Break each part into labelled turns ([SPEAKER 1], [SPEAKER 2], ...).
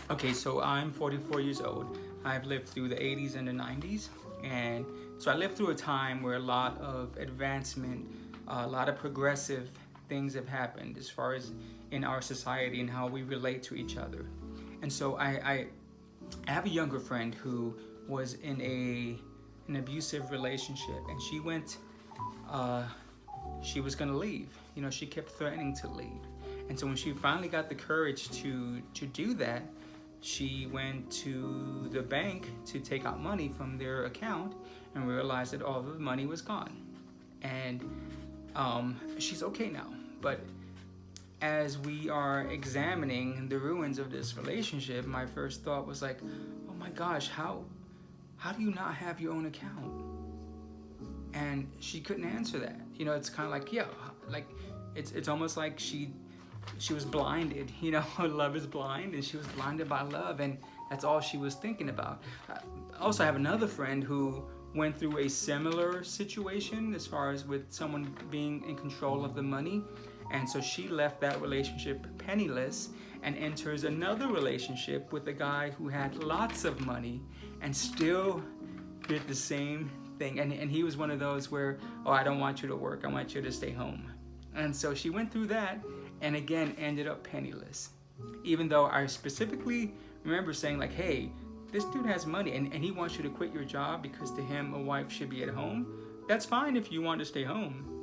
[SPEAKER 1] Okay, so I'm 44 years old. I've lived through the 80s and the 90s. And so I lived through a time where a lot of advancement, a lot of progressive things have happened as far as in our society and how we relate to each other. And so I have a younger friend who was in an abusive relationship, and uh, she was gonna leave. You know, she kept threatening to leave, and so when she finally got the courage to do that, she went to the bank to take out money from their account and realized that all of the money was gone. And she's okay now, but as we are examining the ruins of this relationship, my first thought was like, oh my gosh, how do you not have your own account? And she couldn't answer that. You know, it's kind of like, yeah, like it's almost like she was blinded. You know, love is blind, and she was blinded by love, and that's all she was thinking about. I also have another friend who went through a similar situation as far as with someone being in control of the money, and so she left that relationship penniless and enters another relationship with a guy who had lots of money and still did the same thing. And he was one of those where, oh, I don't want you to work, I want you to stay home. And so she went through that and again ended up penniless. Even though I specifically remember saying, like, hey, this dude has money and he wants you to quit your job because to him a wife should be at home. That's fine if you want to stay home.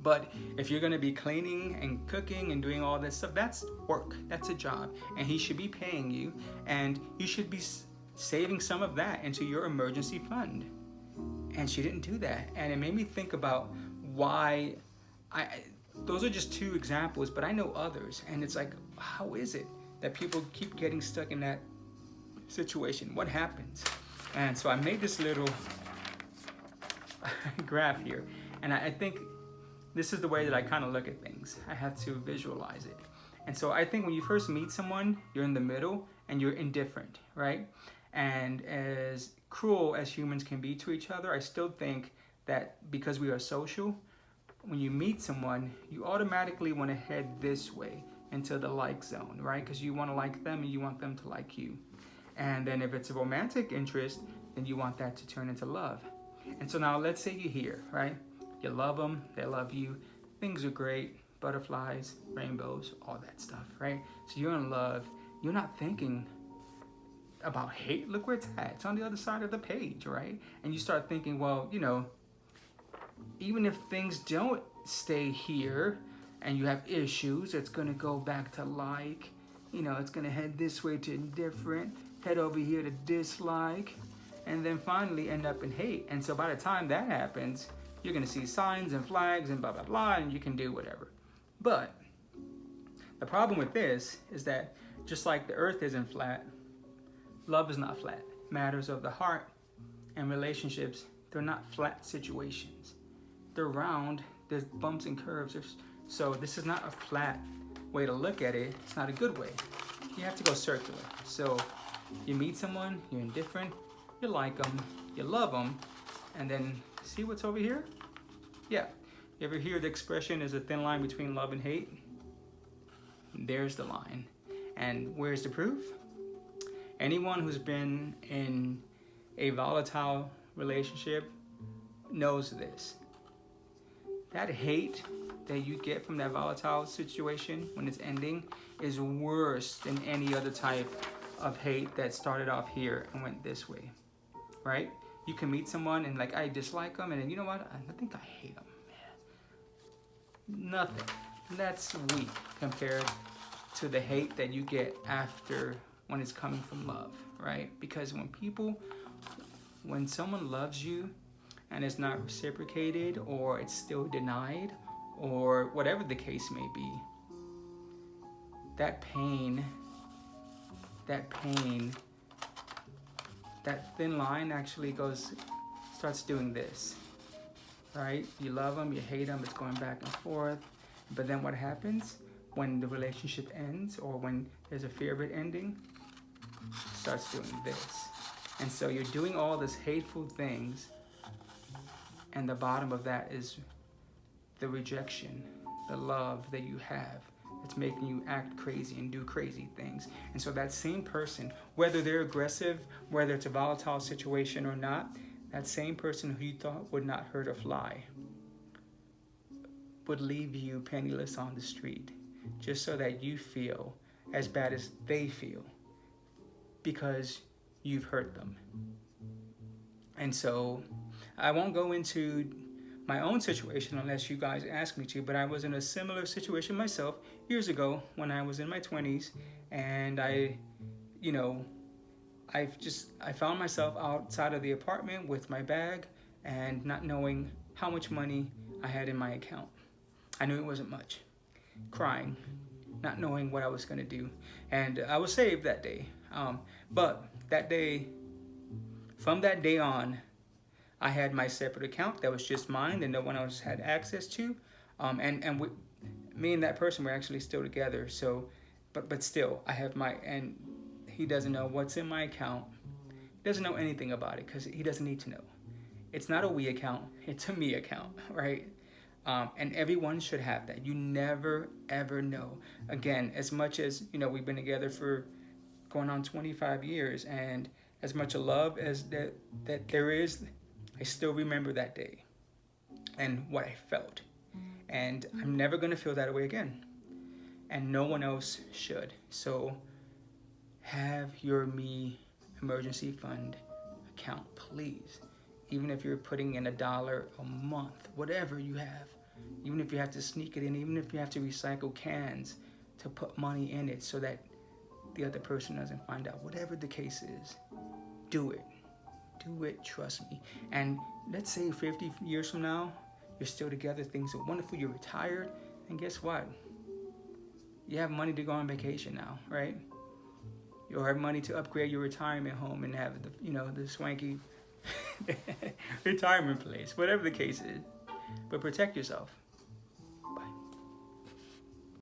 [SPEAKER 1] But if you're going to be cleaning and cooking and doing all this stuff, that's work. That's a job. And he should be paying you. And you should be saving some of that into your emergency fund. And she didn't do that. And it made me think about why those are just two examples, but I know others. And it's like, how is it that people keep getting stuck in that situation? What happens? And so I made this little graph here. And I think this is the way that I kind of look at things. I have to visualize it. And so I think when you first meet someone, you're in the middle and you're indifferent, right? And as cruel as humans can be to each other, I still think that because we are social, when you meet someone, you automatically want to head this way into the like zone, right? Because you want to like them and you want them to like you. And then if it's a romantic interest, then you want that to turn into love. And so now let's say you're here, right? You love them, they love you, things are great, butterflies, rainbows, all that stuff, right? So you're in love, you're not thinking about hate. Look where it's at. It's on the other side of the page, right? And you start thinking, well, you know, even if things don't stay here and you have issues, it's going to go back to like, you know, it's going to head this way to indifferent, head over here to dislike, and then finally end up in hate. And so by the time that happens, you're going to see signs and flags and blah, blah, blah, and you can do whatever. But the problem with this is that just like the earth isn't flat, love is not flat. Matters of the heart and relationships, they're not flat situations. They're round, there's bumps and curves. So this is not a flat way to look at it. It's not a good way. You have to go circular. So you meet someone, you're indifferent, you like them, you love them, and then see what's over here? Yeah. You ever hear the expression, there's a thin line between love and hate? There's the line. And where's the proof? Anyone who's been in a volatile relationship knows this. That hate that you get from that volatile situation when it's ending is worse than any other type of hate that started off here and went this way, right? You can meet someone and like, I dislike them, and then you know what? I think I hate them. Nothing. That's weak compared to the hate that you get after when it's coming from love, right? Because when someone loves you and it's not reciprocated or it's still denied or whatever the case may be, that pain, that thin line actually starts doing this, right? You love them, you hate them, it's going back and forth. But then what happens when the relationship ends or when there's a fear of it ending? It starts doing this. And so you're doing all these hateful things, and the bottom of that is the rejection, the love that you have that's making you act crazy and do crazy things. And so that same person, whether they're aggressive, whether it's a volatile situation or not, that same person who you thought would not hurt a fly would leave you penniless on the street just so that you feel as bad as they feel because you've hurt them. And so I won't go into my own situation unless you guys ask me to, but I was in a similar situation myself years ago when I was in my 20s, and I found myself outside of the apartment with my bag and not knowing how much money I had in my account. I knew it wasn't much. Crying, not knowing what I was going to do. And I was saved that day. But that day, from that day on, I had my separate account that was just mine that no one else had access to. Me and that person were actually still together. So, but still, I have and he doesn't know what's in my account. He doesn't know anything about it because he doesn't need to know. It's not a we account, it's a me account, right? And everyone should have that. You never, ever know. Again, as much as, we've been together for going on 25 years, and as much love as that there is, I still remember that day and what I felt. And I'm never going to feel that way again. And no one else should. So have your Me emergency fund account, please. Even if you're putting in $1 a month, whatever you have, even if you have to sneak it in, even if you have to recycle cans to put money in it so that the other person doesn't find out, whatever the case is, do it. Do it, trust me. And let's say 50 years from now, you're still together, things are wonderful, you're retired, and guess what? You have money to go on vacation now, right? You'll have money to upgrade your retirement home and have the swanky retirement place, whatever the case is. But protect yourself.